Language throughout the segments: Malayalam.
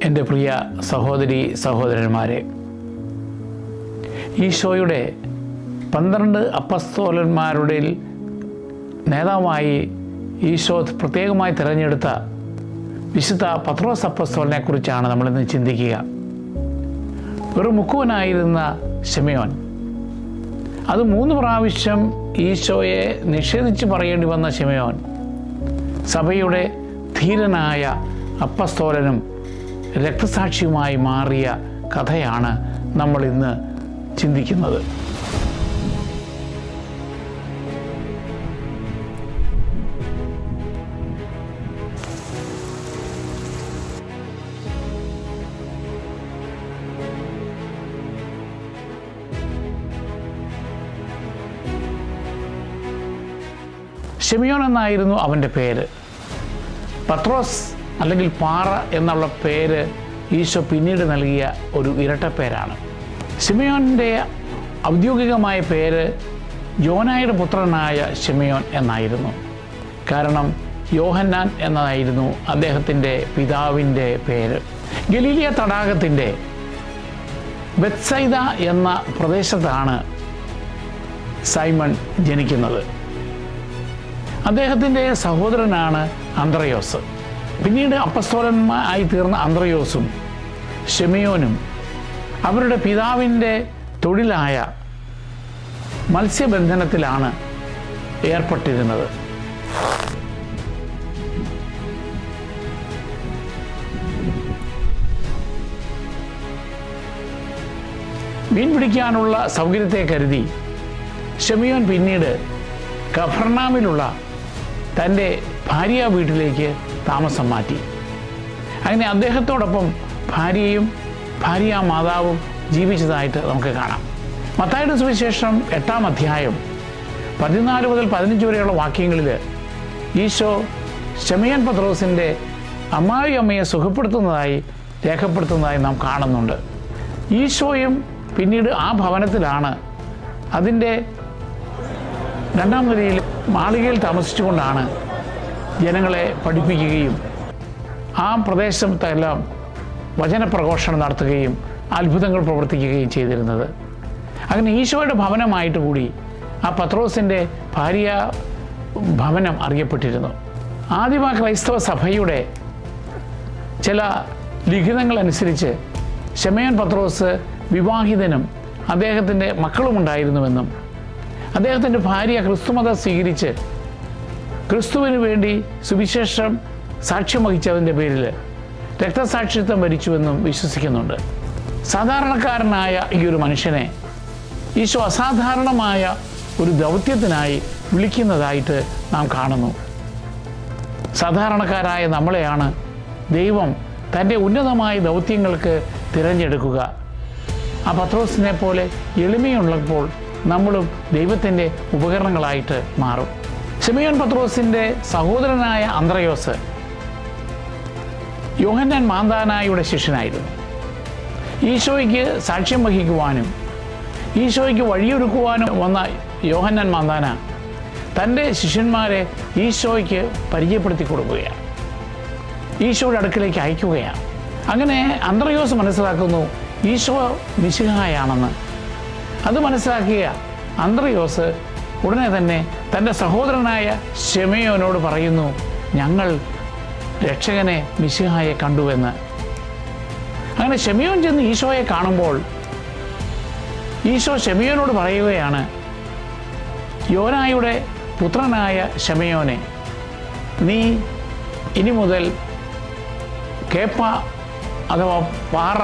എൻ്റെ പ്രിയ സഹോദരി സഹോദരന്മാരെ, ഈശോയുടെ 12 അപ്പസ്തോലന്മാരുടെ നേതാവായി ഈശോ പ്രത്യേകമായി തിരഞ്ഞെടുത്ത വിശുദ്ധ പത്രോസ് അപ്പസ്തോലനെ കുറിച്ചാണ് നമ്മളിന്ന് ചിന്തിക്കുക. ഒരു മുക്കുവനായിരുന്ന ശിമയോൻ, അത് 3 പ്രാവശ്യം ഈശോയെ നിഷേധിച്ച് പറയേണ്ടി വന്ന ശിമയോൻ സഭയുടെ ധീരനായ അപ്പസ്തോലനും രക്തസാക്ഷിയുമായി മാറിയ കഥയാണ് നമ്മൾ ഇന്ന് ചിന്തിക്കുന്നത്. ശിമയോൻ എന്നായിരുന്നു അവൻ്റെ പേര്. പത്രോസ് അല്ലെങ്കിൽ പാറ എന്നുള്ള പേര് ഈശോ പിന്നീട് നൽകിയ ഒരു ഇരട്ടപ്പേരാണ്. ശിമയോൻ്റെ ഔദ്യോഗികമായ പേര് യോനായുടെ പുത്രനായ ശിമയോൻ എന്നായിരുന്നു. കാരണം യോഹന്നാൻ എന്നതായിരുന്നു അദ്ദേഹത്തിൻ്റെ പിതാവിൻ്റെ പേര്. ഗലീലിയ തടാകത്തിൻ്റെ ബെത്സൈദ എന്ന പ്രദേശത്താണ് സൈമൺ ജനിക്കുന്നത്. അദ്ദേഹത്തിൻ്റെ സഹോദരനാണ് അന്ത്രയോസ്. പിന്നീട് അപ്പസ്തോലന്മാരായി തീർന്ന അന്ത്രയോസും ശിമയോനും അവരുടെ പിതാവിൻ്റെ തൊഴിലായ മത്സ്യബന്ധനത്തിലാണ് ഏർപ്പെട്ടിരുന്നത്. മീൻ പിടിക്കാനുള്ള സൗകര്യത്തെ കരുതി ശിമയോൻ പിന്നീട് കഫർനാമിലുള്ള തൻ്റെ ഭാര്യ വീട്ടിലേക്ക് താമസം മാറ്റി. അങ്ങനെ അദ്ദേഹത്തോടൊപ്പം ഭാര്യയും ഭാര്യ മാതാവും ജീവിച്ചതായിട്ട് നമുക്ക് കാണാം. മത്തായിയുടെ സുവിശേഷം 8-ാം അധ്യായം 14 മുതൽ 15 വരെയുള്ള വാക്യങ്ങളിൽ ഈശോ ശിമയോൻ പത്രോസിൻ്റെ അമ്മായിയമ്മയെ സുഖപ്പെടുത്തുന്നതായി രേഖപ്പെടുത്തുന്നതായി നാം കാണുന്നുണ്ട്. ഈശോയും പിന്നീട് ആ ഭവനത്തിലാണ്, അതിൻ്റെ 2-ാം നിലയിൽ മാളികയിൽ താമസിച്ചുകൊണ്ടാണ് ജനങ്ങളെ പഠിപ്പിക്കുകയും ആ പ്രദേശത്തെല്ലാം വചനപ്രഘോഷണം നടത്തുകയും അത്ഭുതങ്ങൾ പ്രവർത്തിക്കുകയും ചെയ്തിരുന്നത്. അങ്ങനെ ഈശോയുടെ ഭവനമായിട്ട് കൂടി ആ പത്രോസിൻ്റെ ഭാര്യ ഭവനം അറിയപ്പെട്ടിരുന്നു. ആദിമ ക്രൈസ്തവ സഭയുടെ ചില ലിഖിതങ്ങളനുസരിച്ച് ശിമയോൻ പത്രോസ് വിവാഹിതനും അദ്ദേഹത്തിൻ്റെ മക്കളുമുണ്ടായിരുന്നുവെന്നും അദ്ദേഹത്തിൻ്റെ ഭാര്യ ക്രിസ്തുമതം സ്വീകരിച്ച് ക്രിസ്തുവിന് വേണ്ടി സുവിശേഷം സാക്ഷ്യം വഹിച്ചതിൻ്റെ പേരിൽ രക്തസാക്ഷിത്വം വരിച്ചുവെന്നും വിശ്വസിക്കുന്നുണ്ട്. സാധാരണക്കാരനായ ഈ ഒരു മനുഷ്യനെ ഈശോ അസാധാരണമായ ഒരു ദൗത്യത്തിനായി വിളിക്കുന്നതായിട്ട് നാം കാണുന്നു. സാധാരണക്കാരായ നമ്മളെയാണ് ദൈവം തൻ്റെ ഉന്നതമായ ദൗത്യങ്ങൾക്ക് തിരഞ്ഞെടുക്കുക. ആ പത്രോസിനെ പോലെ എളിമയുള്ളപ്പോൾ നമ്മളും ദൈവത്തിൻ്റെ ഉപകരണങ്ങളായിട്ട് മാറും. ശിമയോൻ പത്രോസിൻ്റെ സഹോദരനായ അന്ത്രയോസ് യോഹന്നാൻ മാന്താനായുടെ ശിഷ്യനായിരുന്നു. ഈശോയ്ക്ക് സാക്ഷ്യം വഹിക്കുവാനും ഈശോയ്ക്ക് വഴിയൊരുക്കുവാനും വന്ന യോഹന്നാൻ മാന്താന തൻ്റെ ശിഷ്യന്മാരെ ഈശോയ്ക്ക് പരിചയപ്പെടുത്തി കൊടുക്കുകയാണ്, ഈശോയുടെ അടുക്കിലേക്ക് അയക്കുകയാണ്. അങ്ങനെ അന്ത്രയോസ് മനസ്സിലാക്കുന്നു ഈശോ മിശിഹായാണെന്ന്. അത് മനസ്സിലാക്കിയ അന്ത്രയോസ് ഉടനെ തന്നെ തൻ്റെ സഹോദരനായ ശിമയോനോട് പറയുന്നു, ഞങ്ങൾ രക്ഷകനെ മിശിഹായെ കണ്ടുവെന്ന്. അങ്ങനെ ശിമയോൻ ചെന്ന് ഈശോയെ കാണുമ്പോൾ ഈശോ ശിമയോനോട് പറയുകയാണ്, യോനായുടെ പുത്രനായ ശിമയോനെ, നീ ഇനി മുതൽ കേപ്പ അഥവാ പാറ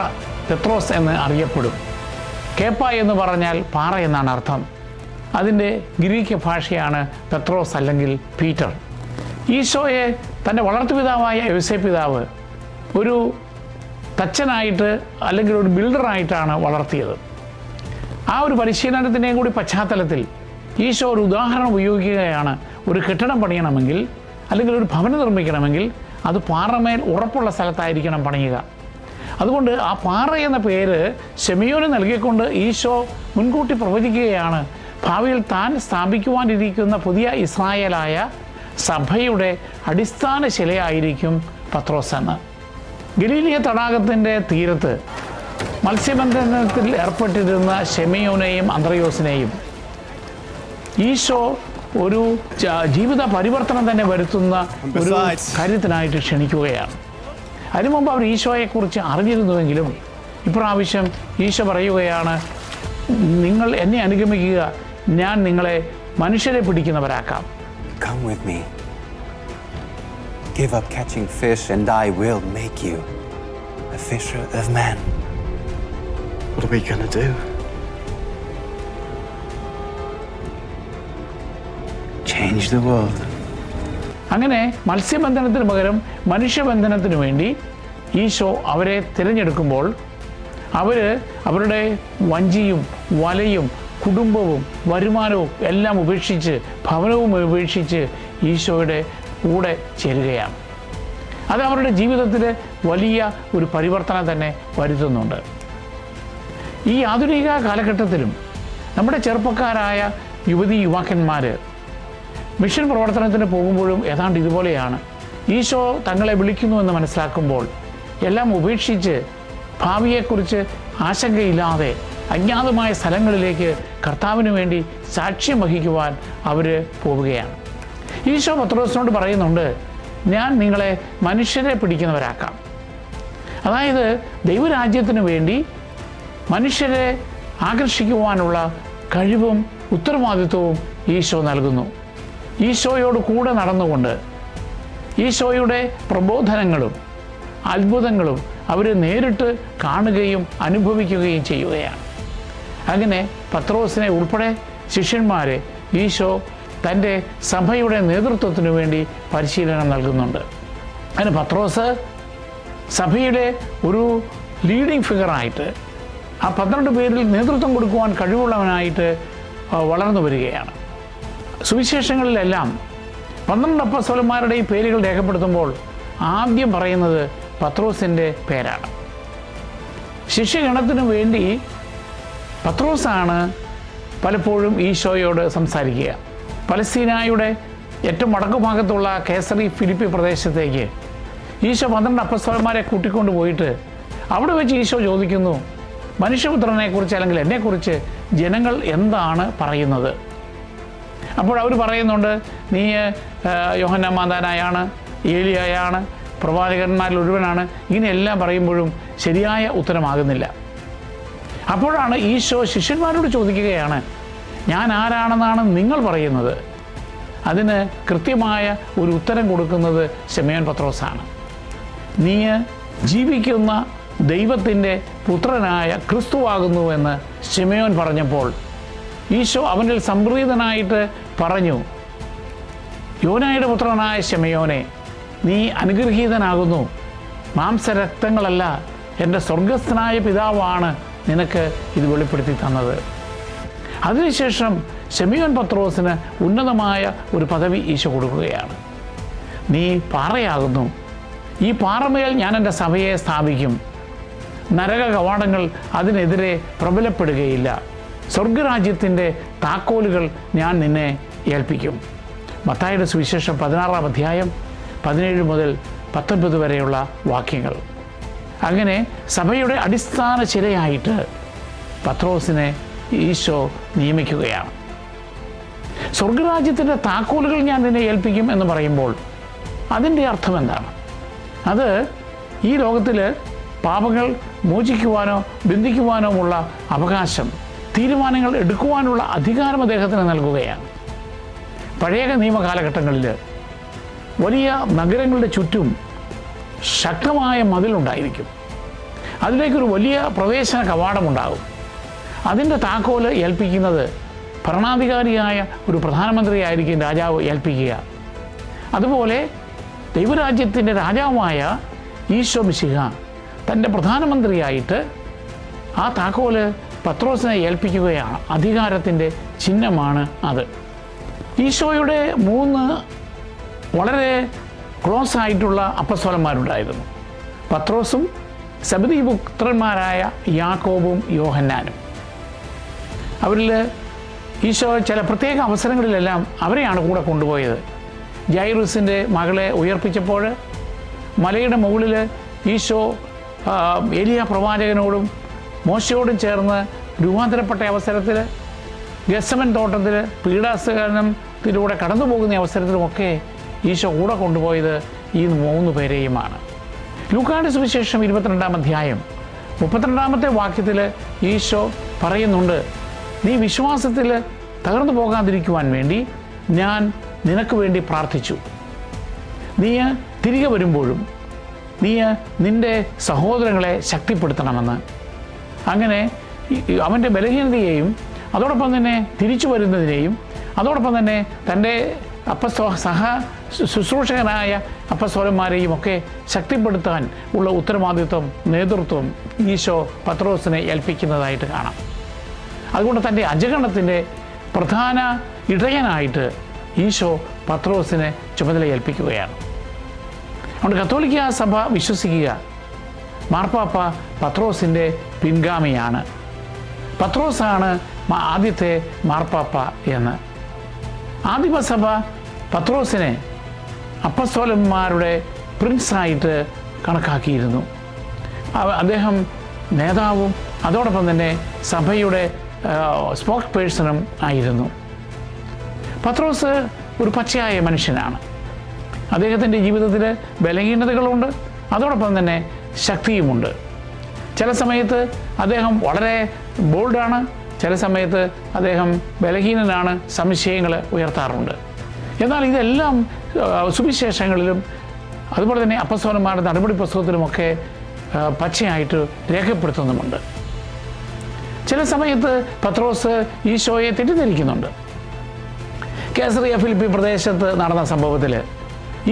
പെത്രോസ് എന്ന് അറിയപ്പെടും. കേപ്പ എന്ന് പറഞ്ഞാൽ പാറ എന്നാണ് അർത്ഥം. അതിൻ്റെ ഗ്രീക്ക് ഭാഷയാണ് പെത്രോസ് അല്ലെങ്കിൽ പീറ്റർ. ഈശോയെ തൻ്റെ വളർത്തുപിതാവായ യോസേപ്പ് പിതാവ് ഒരു തച്ചനായിട്ട് അല്ലെങ്കിൽ ഒരു ബിൽഡറായിട്ടാണ് വളർത്തിയത്. ആ ഒരു പരിശീലനത്തിൻ്റെയും കൂടി പശ്ചാത്തലത്തിൽ ഈശോ ഒരു ഉദാഹരണം ഉപയോഗിക്കുകയാണ്. ഒരു കെട്ടിടം പണിയണമെങ്കിൽ അല്ലെങ്കിൽ ഒരു ഭവനം നിർമ്മിക്കണമെങ്കിൽ അത് പാറമേൽ ഉറപ്പുള്ള സ്ഥലത്തായിരിക്കണം പണിയുക. അതുകൊണ്ട് ആ പാറ എന്ന പേര് ശിമയോന് നൽകിക്കൊണ്ട് ഈശോ മുൻകൂട്ടി പ്രവചിക്കുകയാണ്, ഭാവിയിൽ താൻ സ്ഥാപിക്കുവാനിരിക്കുന്ന പുതിയ ഇസ്രായേലായ സഭയുടെ അടിസ്ഥാന ശിലയായിരിക്കും പത്രോസ് എന്ന്. ഗലീലിയ തടാകത്തിൻ്റെ തീരത്ത് മത്സ്യബന്ധനത്തിൽ ഏർപ്പെട്ടിരുന്ന ശെമയോനെയും അന്ത്രയോസിനെയും ഈശോ ഒരു ജീവിത പരിവർത്തനം തന്നെ വരുത്തുന്ന ഒരു കാര്യത്തിനായിട്ട് ക്ഷണിക്കുകയാണ്. അതിനു മുമ്പ് അവർ ഈശോയെക്കുറിച്ച് അറിഞ്ഞിരുന്നുവെങ്കിലും ഇപ്രാവശ്യം ഈശോ പറയുകയാണ്, നിങ്ങൾ എന്നെ അനുഗമിക്കുക, ഞാൻ നിങ്ങളെ മനുഷ്യരെ പിടിക്കുന്നവരാക്കാം. Come with me. Give up catching fish and I will make you a fisher of men. What are we gonna do? Change the world. അങ്ങനെ മത്സ്യബന്ധനത്തിന് പകരം മനുഷ്യബന്ധനത്തിന് വേണ്ടി ഈശോ അവരെ തിരഞ്ഞെടുക്കുമ്പോൾ അവരുടെ വഞ്ചിയും വലയും കുടുംബവും വരുമാനവും എല്ലാം ഉപേക്ഷിച്ച്, ഭവനവും ഉപേക്ഷിച്ച് ഈശോയുടെ കൂടെ ചേരുകയാണ്. അത് അവരുടെ ജീവിതത്തിൽ വലിയ ഒരു പരിവർത്തനം തന്നെ വരുത്തുന്നുണ്ട്. ഈ ആധുനിക കാലഘട്ടത്തിലും നമ്മുടെ ചെറുപ്പക്കാരായ യുവതി യുവാക്കന്മാർ മിഷൻ പ്രവർത്തനത്തിന് പോകുമ്പോഴും ഏതാണ്ട് ഇതുപോലെയാണ്. ഈശോ തങ്ങളെ വിളിക്കുന്നുവെന്ന് മനസ്സിലാക്കുമ്പോൾ എല്ലാം ഉപേക്ഷിച്ച് ഭാവിയെക്കുറിച്ച് ആശങ്കയില്ലാതെ അജ്ഞാതമായ സ്ഥലങ്ങളിലേക്ക് കർത്താവിന് വേണ്ടി സാക്ഷ്യം വഹിക്കുവാൻ അവർ പോവുകയാണ്. ഈശോ പത്രോസിനോട് പറയുന്നുണ്ട്, ഞാൻ നിങ്ങളെ മനുഷ്യരെ പിടിക്കുന്നവരാക്കാം. അതായത് ദൈവരാജ്യത്തിന് വേണ്ടി മനുഷ്യരെ ആകർഷിക്കുവാനുള്ള കഴിവും ഉത്തരവാദിത്വവും ഈശോ നൽകുന്നു. ഈശോയോട് കൂടെ നടന്നുകൊണ്ട് ഈശോയുടെ പ്രബോധനങ്ങളും അത്ഭുതങ്ങളും അവർ നേരിട്ട് കാണുകയും അനുഭവിക്കുകയും ചെയ്യുകയാണ്. അങ്ങനെ പത്രോസിനെ ഉൾപ്പെടെ ശിഷ്യന്മാരെ ഈശോ തൻ്റെ സഭയുടെ നേതൃത്വത്തിനു വേണ്ടി പരിശീലനം നൽകുന്നുണ്ട്. അതിന് പത്രോസ് സഭയുടെ ഒരു ലീഡിംഗ് ഫിഗറായിട്ട്, ആ 12 പേരിൽ നേതൃത്വം കൊടുക്കുവാൻ കഴിവുള്ളവനായിട്ട് വളർന്നു വരികയാണ്. സുവിശേഷങ്ങളിലെല്ലാം 12 അപ്പോസ്തലന്മാരുടെ പേരുകൾ രേഖപ്പെടുത്തുമ്പോൾ ആദ്യം പറയുന്നത് പത്രോസിൻ്റെ പേരാണ്. ശിഷ്യഗണത്തിനു വേണ്ടി പത്രോസാണ് പലപ്പോഴും ഈശോയോട് സംസാരിക്കുക. പലസ്തീനായുടെ ഏറ്റവും വടക്കു ഭാഗത്തുള്ള കേസറി ഫിലിപ്പി പ്രദേശത്തേക്ക് ഈശോ 12 അപ്പോസ്തലന്മാരെ കൂട്ടിക്കൊണ്ട് പോയിട്ട് അവിടെ വെച്ച് ഈശോ ചോദിക്കുന്നു, മനുഷ്യപുത്രനെക്കുറിച്ച് അല്ലെങ്കിൽ എന്നെക്കുറിച്ച് ജനങ്ങൾ എന്താണ് പറയുന്നത്? അപ്പോൾ അവർ പറയുന്നുണ്ട്, നീ യോഹന്നാൻ മാതാനായാണ്, ഏലിയായാണ്, പ്രവാചകന്മാരിൽ ഒരുവനാണ്. ഇങ്ങനെയെല്ലാം പറയുമ്പോഴും ശരിയായ ഉത്തരമാകുന്നില്ല. അപ്പോഴാണ് ഈശോ ശിഷ്യന്മാരോട് ചോദിക്കുകയാണ്, ഞാൻ ആരാണെന്നാണ് നിങ്ങൾ പറയുന്നത്? അതിന് കൃത്യമായ ഒരു ഉത്തരം കൊടുക്കുന്നത് ശിമയോൻ പത്രോസാണ്. നീ ജീവിക്കുന്ന ദൈവത്തിൻ്റെ പുത്രനായ ക്രിസ്തുവാകുന്നുവെന്ന് ശിമയോൻ പറഞ്ഞപ്പോൾ ഈശോ അവനിൽ സംപ്രീതനായിട്ട് പറഞ്ഞു, യോനായുടെ പുത്രനായ ശിമയോനെ, നീ അനുഗ്രഹീതനാകുന്നു. മാംസരക്തങ്ങളല്ല, എൻ്റെ സ്വർഗസ്ഥനായ പിതാവാണ് നിനക്ക് ഇത് വെളിപ്പെടുത്തി തന്നത്. അതിനുശേഷം ശിമയോൻ പത്രോസിന് ഉന്നതമായ ഒരു പദവി ഈശോ കൊടുക്കുകയാണ്. നീ പാറയാകുന്നു, ഈ പാറമേൽ ഞാൻ എൻ്റെ സഭയെ സ്ഥാപിക്കും, നരക കവാടങ്ങൾ അതിനെതിരെ പ്രബലപ്പെടുകയില്ല, സ്വർഗരാജ്യത്തിൻ്റെ താക്കോലുകൾ ഞാൻ നിന്നെ ഏൽപ്പിക്കും. മത്തായിയുടെ സുവിശേഷം 16-ാം അധ്യായം 17 മുതൽ 19 വരെയുള്ള വാക്യങ്ങൾ. അങ്ങനെ സഭയുടെ അടിസ്ഥാന ശിലയായിട്ട് പത്രോസിനെ ഈശോ നിയമിക്കുകയാണ്. സ്വർഗരാജ്യത്തിൻ്റെ താക്കോലുകൾ ഞാൻ നിന്നെ ഏൽപ്പിക്കും എന്ന് പറയുമ്പോൾ അതിൻ്റെ അർത്ഥം എന്താണ്? അത് ഈ ലോകത്തിൽ പാപങ്ങൾ മോചിക്കുവാനോ ബന്ധിക്കുവാനോ ഉള്ള അവകാശം, തീരുമാനങ്ങൾ എടുക്കുവാനുള്ള അധികാരം അദ്ദേഹത്തിന് നൽകുകയാണ്. പഴയ നിയമകാലഘട്ടങ്ങളിൽ വലിയ നഗരങ്ങളുടെ ചുറ്റും ശക്തമായ മതിലുണ്ടായിരിക്കും. അതിലേക്കൊരു വലിയ പ്രവേശന കവാടമുണ്ടാകും. അതിൻ്റെ താക്കോല് ഏൽപ്പിക്കുന്നത് ഭരണാധികാരിയായ ഒരു പ്രധാനമന്ത്രിയായിരിക്കും രാജാവ് ഏൽപ്പിക്കുക. അതുപോലെ ദൈവരാജ്യത്തിൻ്റെ രാജാവായ ഈശോ മിശിഹ തൻ്റെ പ്രധാനമന്ത്രിയായിട്ട് ആ താക്കോല് പത്രോസിനെ ഏൽപ്പിക്കുകയാണ്. അധികാരത്തിൻ്റെ ചിഹ്നമാണ് അത്. ഈശോയുടെ 3 വളരെ ക്ലോസ് ആയിട്ടുള്ള അപ്പസ്തലന്മാരുണ്ടായിരുന്നു. പത്രോസും സെബദീ പുത്രന്മാരായ യാക്കോബും യോഹന്നാനും. അവരിൽ ഈശോ ചില പ്രത്യേക അവസരങ്ങളിലെല്ലാം അവരെയാണ് കൂടെ കൊണ്ടുപോയത്. ജൈറൂസിൻ്റെ മകളെ ഉയർപ്പിച്ചപ്പോൾ മലയുടെ മുകളിൽ ഈശോ ഏലിയ പ്രവാചകനോടും മോശയോടും ചേർന്ന് രൂപാന്തരപ്പെട്ട അവസരത്തിൽ ഗെത്സമൻ തോട്ടത്തിൽ പീഡാസഹനത്തിലൂടെ കടന്നു പോകുന്ന അവസരത്തിലുമൊക്കെ ഈശോ കൂടെ കൊണ്ടുപോയത് ഈ 3 പേരെയുമാണ്. ലൂക്കായുടെ സുവിശേഷം 22-ാം അധ്യായം 32-ാമത്തെ വാക്യത്തിൽ ഈശോ പറയുന്നുണ്ട്, നീ വിശ്വാസത്തിൽ തകർന്നു പോകാതിരിക്കുവാൻ വേണ്ടി ഞാൻ നിനക്ക് വേണ്ടി പ്രാർത്ഥിച്ചു. നീ തിരികെ വരുമ്പോഴും നീ നിൻ്റെ സഹോദരങ്ങളെ ശക്തിപ്പെടുത്തണമെന്ന്. അങ്ങനെ അവൻ്റെ ബലഹീനതയെയും അതോടൊപ്പം തന്നെ തിരിച്ചു വരുന്നതിനെയും അതോടൊപ്പം തന്നെ തൻ്റെ ശുശ്രൂഷകനായ അപ്പസ്തോലന്മാരെയും ഒക്കെ ശക്തിപ്പെടുത്താൻ ഉള്ള ഉത്തരവാദിത്വം, നേതൃത്വം ഈശോ പത്രോസിനെ ഏൽപ്പിക്കുന്നതായിട്ട് കാണാം. അതുകൊണ്ട് തൻ്റെ അജഗണത്തിൻ്റെ പ്രധാന ഇടയനായിട്ട് ഈശോ പത്രോസിനെ ചുമതല ഏൽപ്പിക്കുകയാണ്. അതുകൊണ്ട് കത്തോലിക്ക സഭ വിശ്വസിക്കുക, മാർപ്പാപ്പ പത്രോസിൻ്റെ പിൻഗാമിയാണ്. പത്രോസാണ് ആദ്യത്തെ മാർപ്പാപ്പ എന്ന്. ആദിമസഭ പത്രോസിനെ അപ്പസ്തോലന്മാരുടെ പ്രിൻസായിട്ട് കണക്കാക്കിയിരുന്നു. അദ്ദേഹം നേതാവും അതോടൊപ്പം തന്നെ സഭയുടെ സ്പോക്സ് പേഴ്സണും ആയിരുന്നു. പത്രോസ് ഒരു പച്ചയായ മനുഷ്യനാണ്. അദ്ദേഹത്തിൻ്റെ ജീവിതത്തിൽ ബലഹീനതകളുണ്ട്, അതോടൊപ്പം തന്നെ ശക്തിയുമുണ്ട്. ചില സമയത്ത് അദ്ദേഹം വളരെ ബോൾഡാണ്, ചില സമയത്ത് അദ്ദേഹം ബലഹീനനാണ്, സംശയങ്ങൾ ഉയർത്താറുണ്ട്. എന്നാൽ ഇതെല്ലാം സുവിശേഷങ്ങളിലും അതുപോലെ തന്നെ അപ്പസ്തോലന്മാരുടെ നടപടി പുസ്തകത്തിലുമൊക്കെ പച്ചയായിട്ട് രേഖപ്പെടുത്തുന്നുമുണ്ട്. ചില സമയത്ത് പത്രോസ് ഈശോയെ തെറ്റിദ്ധരിക്കുന്നുണ്ട്. കേസറിയ ഫിലിപ്പി പ്രദേശത്ത് നടന്ന സംഭവത്തിൽ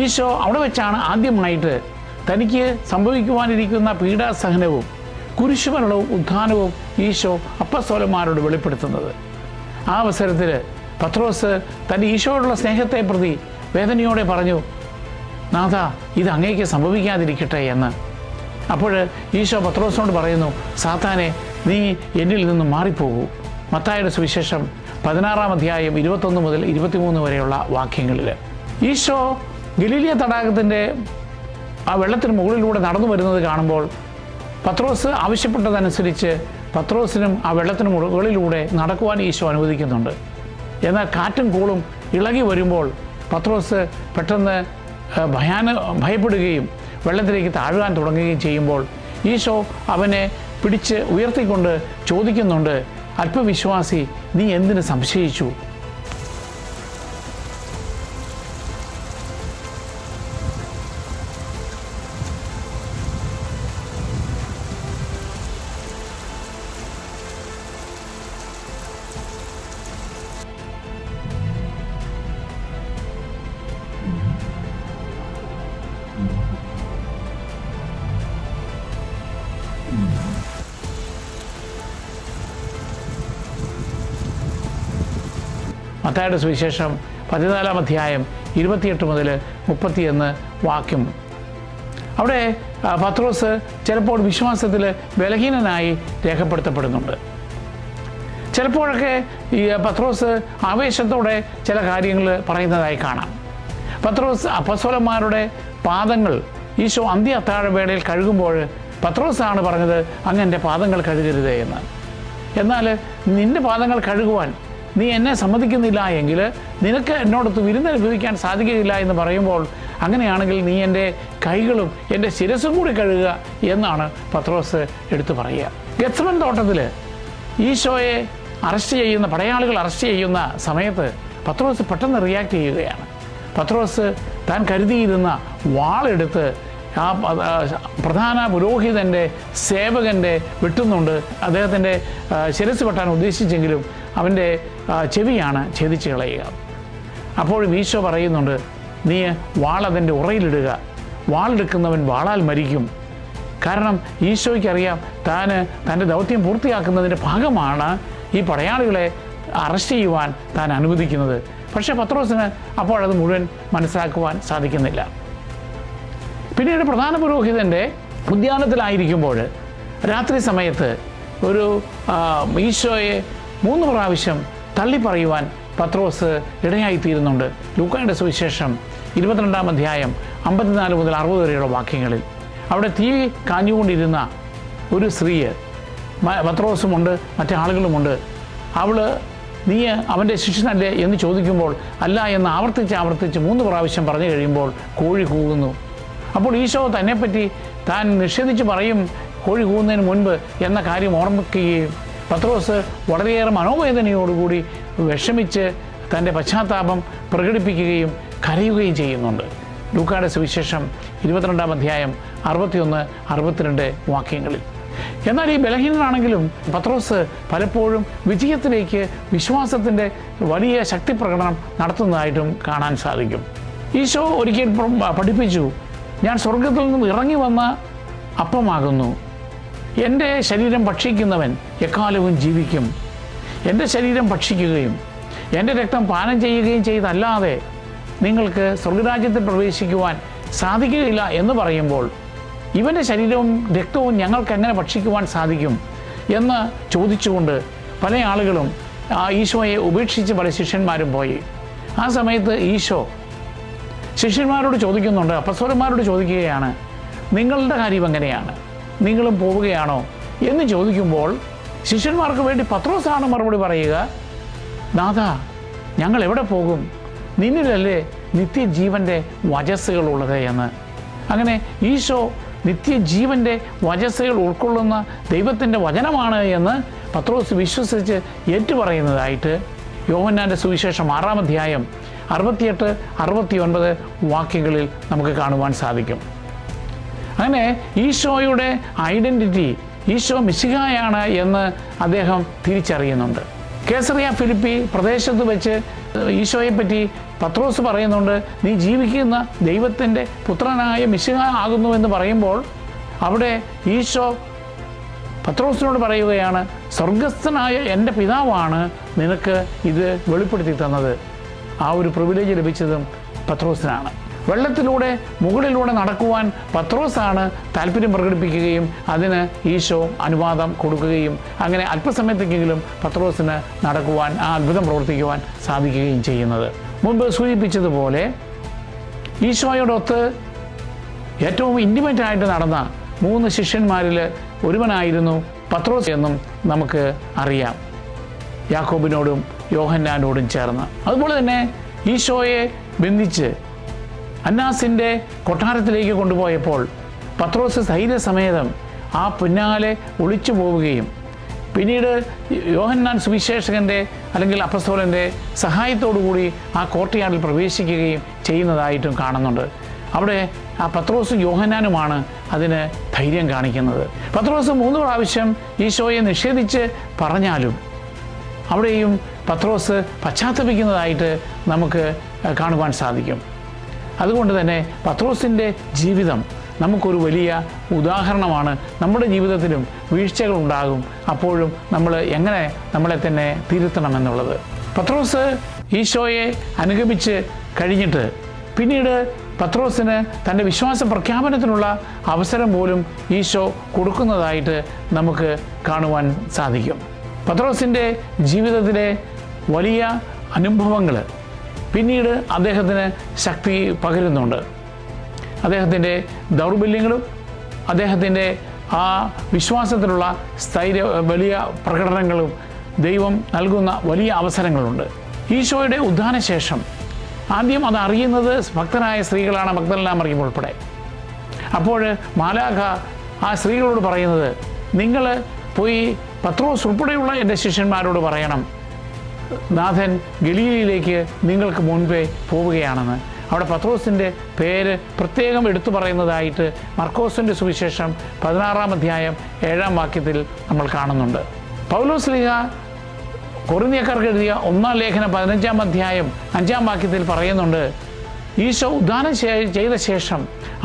ഈശോ അവിടെ വെച്ചാണ് ആദ്യമായിട്ട് തനിക്ക് സംഭവിക്കുവാനിരിക്കുന്ന പീഡാസഹനവും കുരിശുമരണവും ഉത്ഥാനവും ഈശോ അപ്പസ്തോലന്മാരോട് വെളിപ്പെടുത്തുന്നത്. ആ അവസരത്തിൽ പത്രോസ് തൻ്റെ ഈശോയോടുള്ള സ്നേഹത്തെ പ്രതി വേദനയോടെ പറഞ്ഞു, നാഥ, ഇത് അങ്ങേക്ക് സംഭവിക്കാതിരിക്കട്ടെ എന്ന്. അപ്പോൾ ഈശോ പത്രോസിനോട് പറയുന്നു, സാത്താനെ, നീ എന്നിൽ നിന്നും മാറിപ്പോകൂ. മത്തായിയുടെ സുവിശേഷം 16-ാം അധ്യായം 21 മുതൽ 23 വരെയുള്ള വാക്യങ്ങളിൽ ഈശോ ഗലീലിയ തടാകത്തിൻ്റെ ആ വെള്ളത്തിന് മുകളിലൂടെ നടന്നു വരുന്നത് കാണുമ്പോൾ പത്രോസ് ആവശ്യപ്പെട്ടതനുസരിച്ച് പത്രോസിനും ആ വെള്ളത്തിന് മുകളിലൂടെ നടക്കുവാൻ ഈശോ അനുവദിക്കുന്നുണ്ട്. എന്നാൽ കാറ്റും കൂളും ഇളകി വരുമ്പോൾ പത്രോസ് പെട്ടെന്ന് ഭയപ്പെടുകയും വെള്ളത്തിലേക്ക് താഴുവാൻ തുടങ്ങുകയും ചെയ്യുമ്പോൾ ഈശോ അവനെ പിടിച്ച് ഉയർത്തിക്കൊണ്ട് ചോദിക്കുന്നുണ്ട്, അല്പവിശ്വാസി, നീ എന്തിന് സംശയിച്ചു? മത്തായിയുടെ സുവിശേഷം 14-ാം അധ്യായം 28 മുതൽ 31 വാക്യം. അവിടെ പത്രോസ് ചിലപ്പോൾ വിശ്വാസത്തിൽ ബലഹീനനായി രേഖപ്പെടുത്തപ്പെടുന്നുണ്ട്. ചിലപ്പോഴൊക്കെ ഈ പത്രോസ് ആവേശത്തോടെ ചില കാര്യങ്ങൾ പറയുന്നതായി കാണാം. പത്രോസ് അപ്പസ്തോലന്മാരുടെ പാദങ്ങൾ ഈശോ അന്ത്യ അത്താഴവേളയിൽ കഴുകുമ്പോൾ പത്രോസാണ് പറഞ്ഞത്, അങ്ങ് എൻ്റെ പാദങ്ങൾ കഴുകരുത് എന്ന്. എന്നാൽ നിൻ്റെ പാദങ്ങൾ കഴുകുവാൻ നീ എന്നെ സമ്മതിക്കുന്നില്ല എങ്കിൽ നിനക്ക് എന്നോടൊത്ത് വിരുന്നനുഭവിക്കാൻ സാധിക്കുകയില്ല എന്ന് പറയുമ്പോൾ, അങ്ങനെയാണെങ്കിൽ നീ എൻ്റെ കൈകളും എൻ്റെ ശിരസ്സും കൂടി കഴുകുക എന്നാണ് പത്രോസ് എടുത്തു പറയുക. ഗെത്സമൻ തോട്ടത്തിൽ ഈശോയെ പടയാളികൾ അറസ്റ്റ് ചെയ്യുന്ന സമയത്ത് പത്രോസ് പെട്ടെന്ന് റിയാക്ട് ചെയ്യുകയാണ്. പത്രോസ് താൻ കരുതിയിരുന്ന വാളെടുത്ത് ആ പ്രധാന പുരോഹിതൻ്റെ സേവകൻ്റെ വെട്ടുന്നുണ്ട്. അദ്ദേഹത്തിൻ്റെ ശിരസ് വെട്ടാൻ ഉദ്ദേശിച്ചെങ്കിലും അവൻ്റെ ചെവിയാണ് ഛേദിച്ച് കളയുക. അപ്പോഴും ഈശോ പറയുന്നുണ്ട്, നീ വാളതിൻ്റെ ഉറയിലിടുക, വാളെടുക്കുന്നവൻ വാളാൽ മരിക്കും. കാരണം ഈശോയ്ക്കറിയാം തൻ്റെ ദൗത്യം പൂർത്തിയാക്കുന്നതിൻ്റെ ഭാഗമാണ് ഈ പടയാളികളെ അറസ്റ്റ് ചെയ്യുവാൻ താൻ അനുവദിക്കുന്നത്. പക്ഷേ പത്രോസിന് അപ്പോഴത് മുഴുവൻ മനസ്സിലാക്കുവാൻ സാധിക്കുന്നില്ല. പിന്നീട് പ്രധാന പുരോഹിതൻ്റെ ഉദ്യാനത്തിലായിരിക്കുമ്പോൾ രാത്രി സമയത്ത് ഒരു ഈശോയെ 3 പ്രാവശ്യം തള്ളിപ്പറയുവാൻ പത്രോസ് ഇടയായിത്തീരുന്നുണ്ട്. ലൂക്കായുടെ സുവിശേഷം 22-ാം അധ്യായം 54 മുതൽ 60 വരെയുള്ള വാക്യങ്ങളിൽ. അവിടെ തീ കാഞ്ഞുകൊണ്ടിരുന്ന ഒരു സ്ത്രീ, പത്രോസുമുണ്ട്, മറ്റാളുകളുമുണ്ട്. അവൾ നീ അവൻ്റെ ശിഷ്യനല്ലേ എന്ന് ചോദിക്കുമ്പോൾ അല്ല എന്ന് ആവർത്തിച്ച് 3 പ്രാവശ്യം പറഞ്ഞു കഴിയുമ്പോൾ കോഴി കൂകുന്നു. അപ്പോൾ ഈശോ തന്നെപ്പറ്റി താൻ നിഷേധിച്ച് പറയും കോഴി കൂകുന്നതിന് മുൻപ് എന്ന കാര്യം ഓർമ്മിക്കുകയും പത്രോസ് വളരെയേറെ മനോവേദനയോടുകൂടി വിഷമിച്ച് തൻ്റെ പശ്ചാത്താപം പ്രകടിപ്പിക്കുകയും കരയുകയും ചെയ്യുന്നുണ്ട്. ലൂക്കായുടെ സുവിശേഷം 22-ാം അധ്യായം 61-62 വാക്യങ്ങളിൽ. എന്നാൽ ഈ ബലഹീനനാണെങ്കിലും പത്രോസ് പലപ്പോഴും വിജയത്തിലേക്ക് വിശ്വാസത്തിൻ്റെ വലിയ ശക്തി പ്രകടനം നടത്തുന്നതായിട്ടും കാണാൻ സാധിക്കും. ഈശോ ഒരിക്കൽ പഠിപ്പിച്ചു, ഞാൻ സ്വർഗത്തിൽ നിന്നും ഇറങ്ങി വന്ന അപ്പമാകുന്നു. എൻ്റെ ശരീരം ഭക്ഷിക്കുന്നവൻ എക്കാലവും ജീവിക്കും. എൻ്റെ ശരീരം ഭക്ഷിക്കുകയും എൻ്റെ രക്തം പാനം ചെയ്യുകയും ചെയ്തല്ലാതെ നിങ്ങൾക്ക് സ്വർഗരാജ്യത്തിൽ പ്രവേശിക്കുവാൻ സാധിക്കുകയില്ല എന്ന് പറയുമ്പോൾ ഇവൻ്റെ ശരീരവും രക്തവും ഞങ്ങൾക്ക് എങ്ങനെ ഭക്ഷിക്കുവാൻ സാധിക്കും എന്ന് ചോദിച്ചുകൊണ്ട് പല ആളുകളും ഈശോയെ ഉപേക്ഷിച്ച് പല ശിഷ്യന്മാരും പോയി. ആ സമയത്ത് ഈശോ ശിഷ്യന്മാരോട് ചോദിക്കുന്നുണ്ട്, അപ്പസ്തലന്മാരോട് ചോദിക്കുകയാണ്, നിങ്ങളുടെ കാര്യം എങ്ങനെയാണ്, നിങ്ങളും പോവുകയാണോ എന്ന് ചോദിക്കുമ്പോൾ ശിഷ്യന്മാർക്ക് വേണ്ടി പത്രോസാണ് മറുപടി പറയുക, നാഥാ, ഞങ്ങൾ എവിടെ പോകും? നിന്നിലല്ലേ നിത്യജീവൻ്റെ വചസ്സുകളുള്ളത് എന്ന്. അങ്ങനെ ഈശോ നിത്യജീവൻ്റെ വചസ്സുകൾ ഉൾക്കൊള്ളുന്ന ദൈവത്തിൻ്റെ വചനമാണ് എന്ന് പത്രോസ് വിശ്വസിച്ച് ഏറ്റുപറയുന്നതായിട്ട് യോഹന്നാൻ്റെ സുവിശേഷം 6-ാം അധ്യായം 68-69 വാക്യങ്ങളിൽ നമുക്ക് കാണുവാൻ സാധിക്കും. അങ്ങനെ ഈശോയുടെ ഐഡൻറ്റിറ്റി ഈശോ മിശിഹായാണ് എന്ന് അദ്ദേഹം തിരിച്ചറിയുന്നുണ്ട്. കേസറിയ ഫിലിപ്പി പ്രദേശത്ത് വെച്ച് ഈശോയെപ്പറ്റി പത്രോസ് പറയുന്നുണ്ട്, നീ ജീവിക്കുന്ന ദൈവത്തിൻ്റെ പുത്രനായ മിശിഹ ആകുന്നു എന്ന് പറയുമ്പോൾ അവിടെ ഈശോ പത്രോസിനോട് പറയുകയാണ്, സ്വർഗസ്ഥനായ എൻ്റെ പിതാവാണ് നിനക്ക് ഇത് വെളിപ്പെടുത്തി തന്നത്. ആ ഒരു പ്രിവിലേജ് ലഭിച്ചതും പത്രോസിനാണ്. വെള്ളത്തിലൂടെ മുകളിലൂടെ നടക്കുവാൻ പത്രോസാണ് താല്പര്യം പ്രകടിപ്പിക്കുകയും അതിന് ഈശോ അനുവാദം കൊടുക്കുകയും അങ്ങനെ അല്പസമയത്തേക്കെങ്കിലും പത്രോസിന് നടക്കുവാൻ, ആ അത്ഭുതം പ്രവർത്തിക്കുവാൻ സാധിക്കുകയും ചെയ്യുന്നത്. മുൻപ് സൂചിപ്പിച്ചതുപോലെ ഈശോയോടൊത്ത് ഏറ്റവും ഇൻറ്റിമേറ്റായിട്ട് നടന്ന 3 ശിഷ്യന്മാരിൽ ഒരുവനായിരുന്നു പത്രോസ് എന്നും നമുക്ക് അറിയാം, യാക്കോബിനോടും യോഹന്നാനോടും ചേർന്ന്. അതുപോലെ തന്നെ ഈശോയെ ബന്ധിച്ച് അന്നാസിൻ്റെ കൊട്ടാരത്തിലേക്ക് കൊണ്ടുപോയപ്പോൾ പത്രോസ് ധൈര്യസമേതം ആ പിന്നാലെ ഒളിച്ചു പോവുകയും പിന്നീട് യോഹന്നാൻ സുവിശേഷകൻ്റെ അല്ലെങ്കിൽ അപ്പസ്തോലൻ്റെ സഹായത്തോടുകൂടി ആ കോർട്ട്യാർഡിൽ പ്രവേശിക്കുകയും ചെയ്യുന്നതായിട്ടും കാണുന്നുണ്ട്. അവിടെ ആ പത്രോസും യോഹന്നാനുമാണ് അതിന് ധൈര്യം കാണിക്കുന്നത്. പത്രോസ് 3 പ്രാവശ്യം ഈശോയെ നിഷേധിച്ച് പറഞ്ഞാലും അവിടെയും പത്രോസ് പശ്ചാത്തപിക്കുന്നതായിട്ട് നമുക്ക് കാണുവാൻ സാധിക്കും. അതുകൊണ്ട് തന്നെ പത്രോസിൻ്റെ ജീവിതം നമുക്കൊരു വലിയ ഉദാഹരണമാണ്. നമ്മുടെ ജീവിതത്തിലും വീഴ്ചകൾ ഉണ്ടാകും, അപ്പോഴും നമ്മൾ എങ്ങനെ നമ്മളെ തന്നെ തിരുത്തണമെന്നുള്ളത്. പത്രോസ് ഈശോയെ അനുഗമിച്ച് കഴിഞ്ഞിട്ട് പിന്നീട് പത്രോസിന് തൻ്റെ വിശ്വാസ പ്രഖ്യാപനത്തിനുള്ള അവസരം പോലും ഈശോ കൊടുക്കുന്നതായിട്ട് നമുക്ക് കാണുവാൻ സാധിക്കും. പത്രോസിൻ്റെ ജീവിതത്തിലെ വലിയ അനുഭവങ്ങൾ പിന്നീട് അദ്ദേഹത്തിന് ശക്തി പകരുന്നുണ്ട്. അദ്ദേഹത്തിൻ്റെ ദൗർബല്യങ്ങളും അദ്ദേഹത്തിൻ്റെ ആ വിശ്വാസത്തിലുള്ള വലിയ പ്രകടനങ്ങളും ദൈവം നൽകുന്ന വലിയ അവസരങ്ങളുണ്ട്. ഈശോയുടെ ഉദ്ധാനശേഷം ആദ്യം അത് അറിയുന്നത് ഭക്തരായ സ്ത്രീകളാണ്, മഗ്ദലന മറിയം ഉൾപ്പെടെ. അപ്പോൾ മാലാഖ ആ സ്ത്രീകളോട് പറയുന്നത്, നിങ്ങൾ പോയി പത്രോസ് ഉൾപ്പെടെയുള്ള എൻ്റെ ശിഷ്യന്മാരോട് പറയണം, നാഥൻ ഗലീലയിലേക്ക് നിങ്ങൾക്ക് മുൻപേ പോവുകയാണെന്ന്. അവിടെ പത്രോസിൻ്റെ പേര് പ്രത്യേകം എടുത്തു പറയുന്നതായിട്ട് മർക്കോസിൻ്റെ സുവിശേഷം 16-ാം അധ്യായം 7-ാം വാക്യത്തിൽ നമ്മൾ കാണുന്നുണ്ട്. പൗലോസ് ശ്ലീഹ കൊറിന്ത്യക്കാർക്ക് എഴുതിയ 1-ാം ലേഖനം 15-ാം അധ്യായം 5-ാം വാക്യത്തിൽ പറയുന്നുണ്ട്, ഈശോ ഉദ്ധാനം ചെയ്ത ശേഷം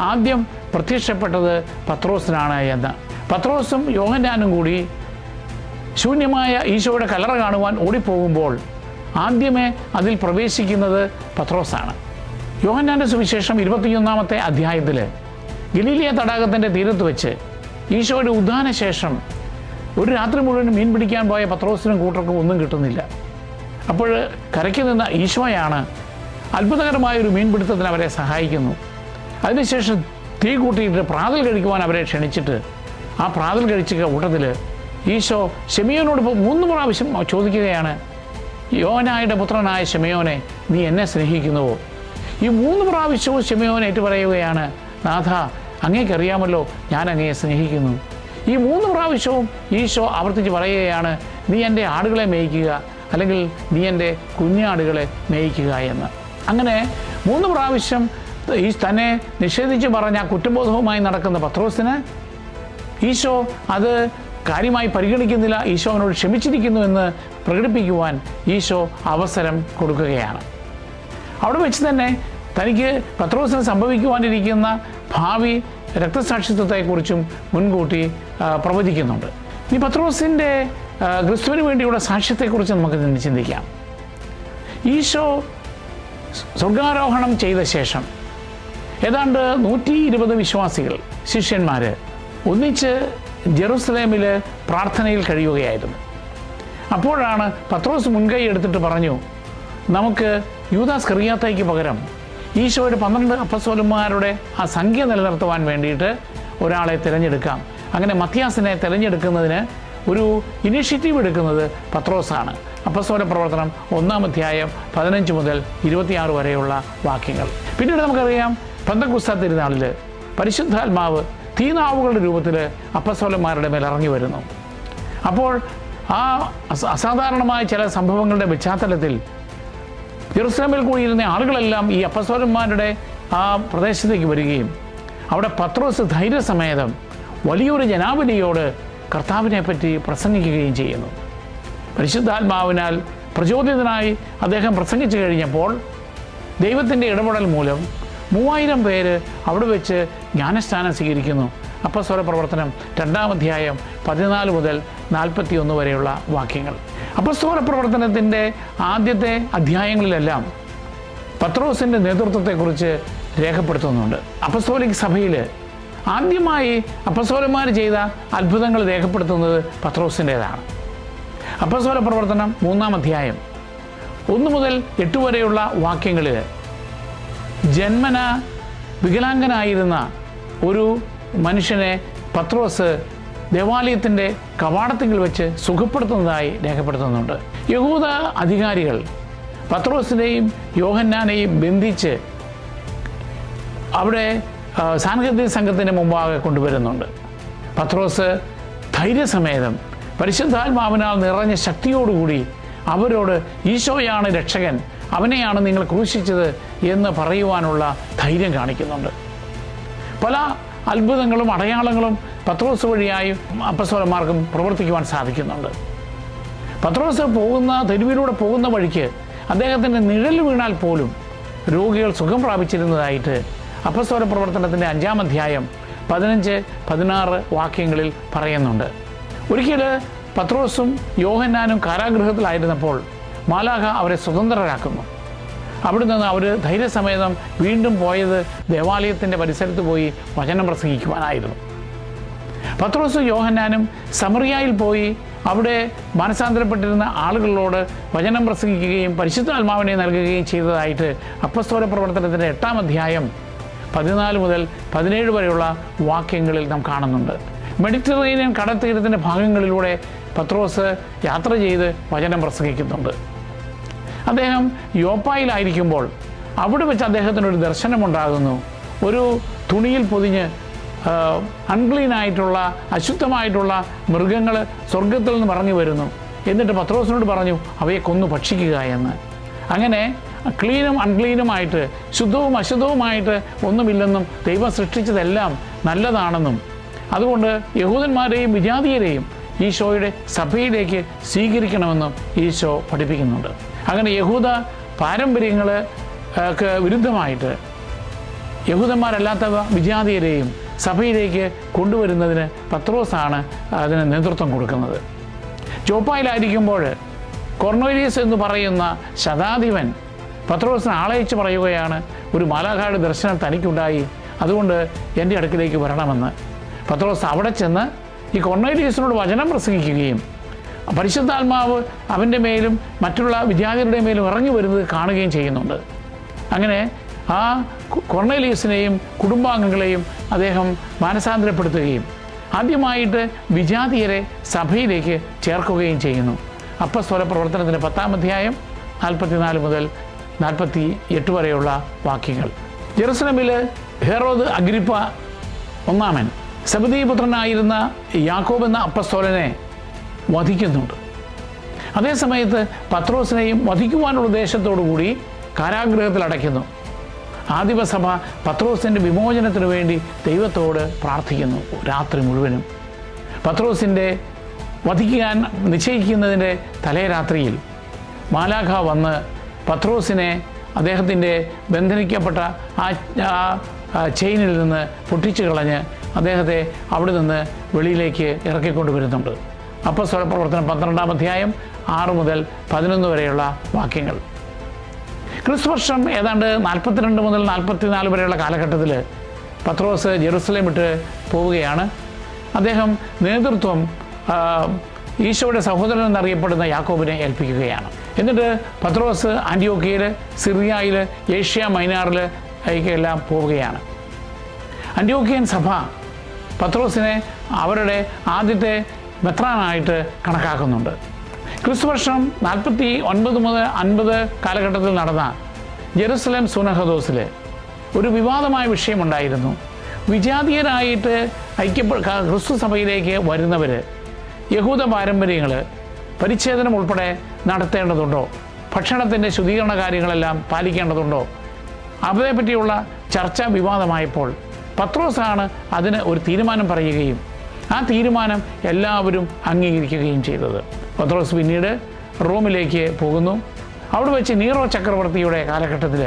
ആദ്യം പ്രത്യക്ഷപ്പെട്ടത് പത്രോസിനാണ് എന്ന്. പത്രോസും യോഹന്നാനും കൂടി ശൂന്യമായ ഈശോയുടെ കല്ലറ കാണുവാൻ ഓടിപ്പോകുമ്പോൾ ആദ്യമേ അതിൽ പ്രവേശിക്കുന്നത് പത്രോസാണ്. യോഹന്നാൻ്റെ സുവിശേഷം 21-ാമത്തെ അധ്യായത്തിൽ ഗലീലിയ തടാകത്തിൻ്റെ തീരത്ത് വെച്ച് ഈശോയുടെ ഉദ്ധാനശേഷം ഒരു രാത്രി മുഴുവൻ മീൻ പിടിക്കാൻ പോയ പത്രോസിനും കൂട്ടർക്കും ഒന്നും കിട്ടുന്നില്ല. അപ്പോൾ കരയ്ക്ക് നിന്ന ഈശോയാണ് അത്ഭുതകരമായൊരു മീൻപിടുത്തത്തിന് അവരെ സഹായിക്കുന്നു. അതിനുശേഷം തീ കൂട്ടിയിട്ട് പ്രാതൽ കഴിക്കുവാൻ അവരെ ക്ഷണിച്ചിട്ട് ആ പ്രാതൽ കഴിച്ച കൂട്ടത്തിൽ ഈശോ ശിമയോനോട് 3 പ്രാവശ്യം ചോദിക്കുകയാണ്, യോനായുടെ പുത്രനായ ശിമയോനെ, നീ എന്നെ സ്നേഹിക്കുന്നുവോ? ഈ 3 പ്രാവശ്യവും ശിമയോൻ ഏറ്റുപറയുകയാണ്, നാഥ, അങ്ങേക്കറിയാമല്ലോ ഞാൻ അങ്ങയെ സ്നേഹിക്കുന്നു. ഈ 3 പ്രാവശ്യവും ഈശോ ആവർത്തിച്ച് പറയുകയാണ്, നീ എൻ്റെ ആടുകളെ മേയ്ക്കുക, അല്ലെങ്കിൽ നീ എൻ്റെ കുഞ്ഞാടുകളെ മേയ്ക്കുക എന്ന്. അങ്ങനെ 3 പ്രാവശ്യം ഈ തന്നെ നിഷേധിച്ച് പറഞ്ഞ കുറ്റബോധവുമായി നടക്കുന്ന പത്രോസിന് ഈശോ അത് കാര്യമായി പരിഗണിക്കുന്നില്ല, ഈശോ അവനോട് ക്ഷമിച്ചിരിക്കുന്നു എന്ന് പ്രകടിപ്പിക്കുവാൻ ഈശോ അവസരം കൊടുക്കുകയാണ്. അവിടെ വെച്ച് തന്നെ തനിക്ക് പത്രോസിന് സംഭവിക്കുവാനിരിക്കുന്ന ഭാവി രക്തസാക്ഷിത്വത്തെക്കുറിച്ചും മുൻകൂട്ടി പ്രവചിക്കുന്നുണ്ട്. ഈ പത്രോസിൻ്റെ ക്രിസ്തുവിന് വേണ്ടിയുള്ള സാക്ഷ്യത്തെക്കുറിച്ച് നമുക്ക് ചിന്തിക്കാം. ഈശോ സ്വർഗാരോഹണം ചെയ്ത ശേഷം ഏതാണ്ട് 120 വിശ്വാസികൾ, ശിഷ്യന്മാർ ഒന്നിച്ച് ജെറുസലേമിൽ പ്രാർത്ഥനയിൽ കഴിയുകയായിരുന്നു. അപ്പോഴാണ് പത്രോസ് മുൻകൈ എടുത്തിട്ട് പറഞ്ഞു, നമുക്ക് യൂദാസ് കറിയാത്തയ്ക്ക് പകരം ഈശോയുടെ 12 അപ്പസ്തോലന്മാരുടെ ആ സംഖ്യ നിലനിർത്തുവാൻ വേണ്ടിയിട്ട് ഒരാളെ തിരഞ്ഞെടുക്കാം. അങ്ങനെ മത്തിയാസിനെ തിരഞ്ഞെടുക്കുന്നതിന് ഒരു ഇനിഷ്യേറ്റീവ് എടുക്കുന്നത് പത്രോസാണ്. അപ്പസ്തോല പ്രവർത്തനം 1-ാം അധ്യായം 15 മുതൽ 26 വരെയുള്ള വാക്യങ്ങൾ. പിന്നീട് നമുക്കറിയാം, പെന്തക്കോസ്ത് തിരുനാളിൽ പരിശുദ്ധാത്മാവ് തീനാവുകളുടെ രൂപത്തിൽ അപ്പസ്തോലന്മാരുടെ മേൽ ഇറങ്ങി വരുന്നു. അപ്പോൾ ആ അസാധാരണമായ ചില സംഭവങ്ങളുടെ പശ്ചാത്തലത്തിൽ ജെറുസലേമിൽ കൂടിയിരുന്ന ആളുകളെല്ലാം ഈ അപ്പസ്തോലന്മാരുടെ ആ പ്രദേശത്തേക്ക് വരികയും അവിടെ പത്രോസ് ധൈര്യസമേതം വലിയൊരു ജനാവലിയോട് കർത്താവിനെ പറ്റി പ്രസംഗിക്കുകയും ചെയ്യുന്നു. പരിശുദ്ധാത്മാവിനാൽ പ്രചോദിതനായി അദ്ദേഹം പ്രസംഗിച്ചു കഴിഞ്ഞപ്പോൾ ദൈവത്തിൻ്റെ ഇടപെടൽ മൂലം 3000 പേര് അവിടെ വെച്ച് ജ്ഞാനസ്നാനം സ്വീകരിക്കുന്നു. അപ്പസ്തോല പ്രവർത്തനം 2-ാം അധ്യായം 14 മുതൽ 41 വരെയുള്ള വാക്യങ്ങൾ. അപ്പസ്തോല പ്രവർത്തനത്തിൻ്റെ ആദ്യത്തെ അധ്യായങ്ങളിലെല്ലാം പത്രോസിൻ്റെ നേതൃത്വത്തെക്കുറിച്ച് രേഖപ്പെടുത്തുന്നുണ്ട്. അപ്പസ്തോലിക് സഭയിൽ ആദ്യമായി അപ്പസ്തോലന്മാർ ചെയ്ത അത്ഭുതങ്ങൾ രേഖപ്പെടുത്തുന്നത് പത്രോസിൻ്റേതാണ്. അപ്പസ്തോല പ്രവർത്തനം 3-ാം അധ്യായം 1 മുതൽ 8 വരെയുള്ള വാക്യങ്ങളിൽ ജന്മന വികലാംഗനായിരുന്ന ഒരു മനുഷ്യനെ പത്രോസ് ദേവാലയത്തിൻ്റെ കവാടത്തിൽ വെച്ച് സുഖപ്പെടുത്തുന്നതായി രേഖപ്പെടുത്തുന്നുണ്ട്. യഹൂദ അധികാരികൾ പത്രോസിനെയും യോഹന്നാനെയും ബന്ധിച്ച് അവിടെ സാൻഹദ്രീൻ സംഘത്തിൻ്റെ മുമ്പാകെ കൊണ്ടുവരുന്നുണ്ട്. പത്രോസ് ധൈര്യസമേതം പരിശുദ്ധാത്മാവിനാൽ നിറഞ്ഞ ശക്തിയോടുകൂടി അവരോട് ഈശോയാണ് രക്ഷകൻ, അവനെയാണ് നിങ്ങൾ ക്രൂശിച്ചത് എന്ന് പറയുവാനുള്ള ധൈര്യം കാണിക്കുന്നുണ്ട്. പല അത്ഭുതങ്ങളും അടയാളങ്ങളും പത്രോസ് വഴിയായും അപ്പസ്തോലന്മാർക്കും പ്രവർത്തിക്കുവാൻ സാധിക്കുന്നുണ്ട്. പത്രോസ് തെരുവിലൂടെ പോകുന്ന വഴിക്ക് അദ്ദേഹത്തിൻ്റെ നിഴൽ വീണാൽ പോലും രോഗികൾ സുഖം പ്രാപിച്ചിരുന്നതായിട്ട് അപ്പസ്തോല പ്രവർത്തനത്തിൻ്റെ 5-ാം അധ്യായം 15-16 വാക്യങ്ങളിൽ പറയുന്നുണ്ട്. ഒരിക്കൽ പത്രോസും യോഹന്നാനും കാരാഗൃഹത്തിലായിരുന്നപ്പോൾ മാലാഖ അവരെ സ്വതന്ത്രരാക്കുന്നു. അവിടെ നിന്ന് അവർ ധൈര്യസമേതം വീണ്ടും പോയത് ദേവാലയത്തിൻ്റെ പരിസരത്ത് പോയി വചനം പ്രസംഗിക്കുവാനായിരുന്നു. പത്രോസും യോഹന്നാനും സമറിയായിൽ പോയി അവിടെ മാനസാന്തരപ്പെട്ടിരുന്ന ആളുകളോട് വചനം പ്രസംഗിക്കുകയും പരിശുദ്ധാത്മാവിനെ നൽകുകയും ചെയ്തതായിട്ട് അപ്പസ്തോല പ്രവർത്തനത്തിൻ്റെ 8-ാം അധ്യായം 14 മുതൽ 17 വരെയുള്ള വാക്യങ്ങളിൽ നാം കാണുന്നുണ്ട്. മെഡിറ്ററേനിയൻ കടൽത്തീരത്തിൻ്റെ ഭാഗങ്ങളിലൂടെ പത്രോസ് യാത്ര ചെയ്ത് വചനം പ്രസംഗിക്കുന്നുണ്ട്. അദ്ദേഹം യോപ്പായിലായിരിക്കുമ്പോൾ അവിടെ വെച്ച് അദ്ദേഹത്തിനൊരു ദർശനമുണ്ടാകുന്നു. ഒരു തുണിയിൽ പൊതിഞ്ഞ് അൺക്ലീനായിട്ടുള്ള അശുദ്ധമായിട്ടുള്ള മൃഗങ്ങൾ സ്വർഗത്തിൽ നിന്ന് ഇറങ്ങി വരുന്നു. എന്നിട്ട് പത്രോസിനോട് പറഞ്ഞു അവയെ കൊന്നു ഭക്ഷിക്കുക എന്ന്. അങ്ങനെ ക്ലീനും അൺക്ലീനുമായിട്ട് ശുദ്ധവും അശുദ്ധവുമായിട്ട് ഒന്നുമില്ലെന്നും ദൈവം സൃഷ്ടിച്ചതെല്ലാം നല്ലതാണെന്നും അതുകൊണ്ട് യഹൂദന്മാരെയും വിജാതീയരെയും ഈശോയുടെ സഭയിലേക്ക് സ്വീകരിക്കണമെന്നും ഈശോ പഠിപ്പിക്കുന്നുണ്ട്. അങ്ങനെ യഹൂദ പാരമ്പര്യങ്ങൾക്ക് വിരുദ്ധമായിട്ട് യഹൂദന്മാരല്ലാത്ത വിജാതീയരെയും സഭയിലേക്ക് കൊണ്ടുവരുന്നതിന് പത്രോസാണ് അതിന് നേതൃത്വം കൊടുക്കുന്നത്. ജോപ്പായിലായിരിക്കുമ്പോൾ കൊർന്നേലിയസ് എന്ന് പറയുന്ന ശതാധിപൻ പത്രോസിന് ആളയച്ച് പറയുകയാണ്, ഒരു മാലാഖയുടെ ദർശനം തനിക്കുണ്ടായി, അതുകൊണ്ട് എൻ്റെ അടുക്കിലേക്ക് വരണമെന്ന്. പത്രോസ് അവിടെ ചെന്ന് ഈ കൊർന്നേലിയസിനോട് വചനം പ്രസംഗിക്കുകയും പരിശുദ്ധാത്മാവ് അവൻ്റെ മേലും മറ്റുള്ള വിദ്യാർത്ഥികളുടെ മേലും ഇറങ്ങി വരുന്നത് കാണുകയും ചെയ്യുന്നുണ്ട്. അങ്ങനെ ആ കൊർണേലിയസിനെയും കുടുംബാംഗങ്ങളെയും അദ്ദേഹം മാനസാന്തരപ്പെടുത്തുകയും ആദ്യമായിട്ട് വിജാതീയരെ സഭയിലേക്ക് ചേർക്കുകയും ചെയ്യുന്നു. അപ്പസ്തോല പ്രവർത്തനത്തിൻ്റെ 10-ാം അധ്യായം 44 മുതൽ 48 വരെയുള്ള വാക്യങ്ങൾ. ജെറുസലമിൽ ഹെറോദ് അഗ്രിപ്പ ഒന്നാമൻ സെബദീപുത്രനായിരുന്ന യാക്കോബ് എന്ന അപ്പസ്തോലനെ വധിക്കുന്നുണ്ട്. അതേസമയത്ത് പത്രോസിനെയും വധിക്കുവാനുള്ള ഉദ്ദേശത്തോടു കൂടി കാരാഗൃഹത്തിൽ അടയ്ക്കുന്നു. ആദിമസഭ പത്രോസിൻ്റെ വിമോചനത്തിനു വേണ്ടി ദൈവത്തോട് പ്രാർത്ഥിക്കുന്നു രാത്രി മുഴുവനും. പത്രോസിൻ്റെ വധിക്കാൻ നിശ്ചയിക്കുന്നതിൻ്റെ തലേ രാത്രിയിൽ മാലാഖ വന്ന് പത്രോസിനെ അദ്ദേഹത്തിൻ്റെ ബന്ധനിക്കപ്പെട്ട ആ ചെയിനിൽ നിന്ന് പൊട്ടിച്ചു കളഞ്ഞ് അദ്ദേഹത്തെ അവിടെ നിന്ന് വെളിയിലേക്ക് ഇറക്കിക്കൊണ്ടുവരുന്നുണ്ട്. അപ്പോസ്തല പ്രവർത്തനം 12-ാം അധ്യായം 6 മുതൽ 11 വരെയുള്ള വാക്യങ്ങൾ. ക്രിസ്തുവർഷം ഏതാണ്ട് 42 മുതൽ 44 വരെയുള്ള കാലഘട്ടത്തിൽ പത്രോസ് ജെറുസലേം വിട്ട് പോവുകയാണ്. അദ്ദേഹം നേതൃത്വം ഈശോയുടെ സഹോദരൻ എന്നറിയപ്പെടുന്ന യാക്കോബിനെ ഏൽപ്പിക്കുകയാണ്. എന്നിട്ട് പത്രോസ് ആന്റിയോക്യയിൽ, സിറിയയിൽ, ഏഷ്യ മൈനറിൽ എല്ലാം പോവുകയാണ്. ആന്റിയോക്യൻ സഭ പത്രോസിനെ അവരുടെ ആദ്യത്തെ മെത്രാനായിട്ട് കണക്കാക്കുന്നുണ്ട്. ക്രിസ്തുവർഷം 49 മുതൽ 50 കാലഘട്ടത്തിൽ നടന്ന ജെറുസലേം സുനഹദോസിൽ ഒരു വിവാദമായ വിഷയമുണ്ടായിരുന്നു. വിജാതീയരായിട്ട് ക്രിസ്തു സഭയിലേക്ക് വരുന്നവർ യഹൂദ പാരമ്പര്യങ്ങൾ പരിച്ഛേദനം ഉൾപ്പെടെ നടത്തേണ്ടതുണ്ടോ, ഭക്ഷണത്തിൻ്റെ ശുദ്ധീകരണ കാര്യങ്ങളെല്ലാം പാലിക്കേണ്ടതുണ്ടോ, അതേപ്പറ്റിയുള്ള ചർച്ച വിവാദമായപ്പോൾ പത്രോസാണ് അതിന് ഒരു തീരുമാനം പറയുകയും ആ തീരുമാനം എല്ലാവരും അംഗീകരിക്കുകയും ചെയ്തത്. പത്രോസ് പിന്നീട് റോമിലേക്ക് പോകുന്നു. അവിടെ വെച്ച് നീറോ ചക്രവർത്തിയുടെ കാലഘട്ടത്തിൽ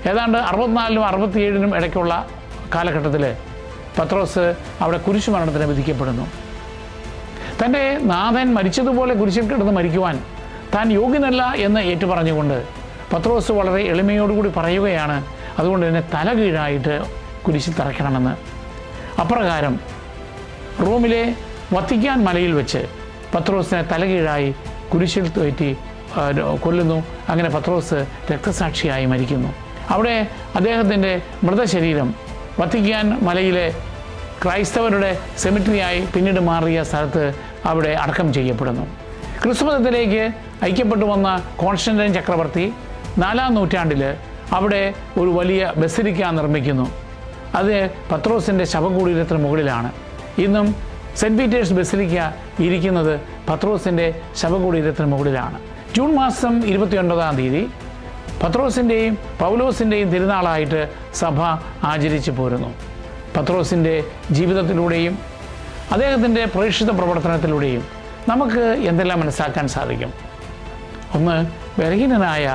ഏതാണ്ട് 64-നും 67-നും ഇടയ്ക്കുള്ള കാലഘട്ടത്തിൽ പത്രോസ് അവിടെ കുരിശുമരണത്തിന് വിധിക്കപ്പെടുന്നു. തൻ്റെ നാഥൻ മരിച്ചതുപോലെ കുരിശിൽ കിടന്ന് മരിക്കുവാൻ താൻ യോഗ്യനല്ല എന്ന് ഏറ്റുപറഞ്ഞുകൊണ്ട് പത്രോസ് വളരെ എളിമയോടുകൂടി പറയുകയാണ്, അതുകൊണ്ട് തന്നെ തല കീഴായിട്ട് കുരിശിൽ തറയ്ക്കണമെന്ന്. അപ്രകാരം റോമിലെ വത്തിക്കാൻ മലയിൽ വെച്ച് പത്രോസിനെ തലകീഴായി കുരിശിൽ കയറ്റി കൊല്ലുന്നു. അങ്ങനെ പത്രോസ് രക്തസാക്ഷിയായി മരിക്കുന്നു. അവിടെ അദ്ദേഹത്തിൻ്റെ മൃതശരീരം വത്തിക്കാൻ മലയിലെ ക്രൈസ്തവരുടെ സെമിട്രിയായി പിന്നീട് മാറിയ സ്ഥലത്ത് അവിടെ അടക്കം ചെയ്യപ്പെടുന്നു. ക്രിസ്തുമതത്തിലേക്ക് ഐക്യപ്പെട്ടു വന്ന കോൺസ്റ്റന്റൈൻ ചക്രവർത്തി 4-ാം നൂറ്റാണ്ടിൽ അവിടെ ഒരു വലിയ ബസിലിക്ക നിർമ്മിക്കുന്നു. അത് പത്രോസിൻ്റെ ശവകുടീരത്തിന് മുകളിലാണ്. ഇന്നും സെൻറ്റ് പീറ്റേഴ്സ് ബസിലിക്ക ഇരിക്കുന്നത് പത്രോസിൻ്റെ ശവകുടീരത്തിന് മുകളിലാണ്. ജൂൺ മാസം 29-ാം തീയതി പത്രോസിൻ്റെയും പൗലോസിൻ്റെയും തിരുനാളായിട്ട് സഭ ആചരിച്ചു പോരുന്നു. പത്രോസിൻ്റെ ജീവിതത്തിലൂടെയും അദ്ദേഹത്തിൻ്റെ പ്രേക്ഷിത പ്രവർത്തനത്തിലൂടെയും നമുക്ക് എന്തെല്ലാം മനസ്സിലാക്കാൻ സാധിക്കും? ഒന്ന്, ബലഹീനനായ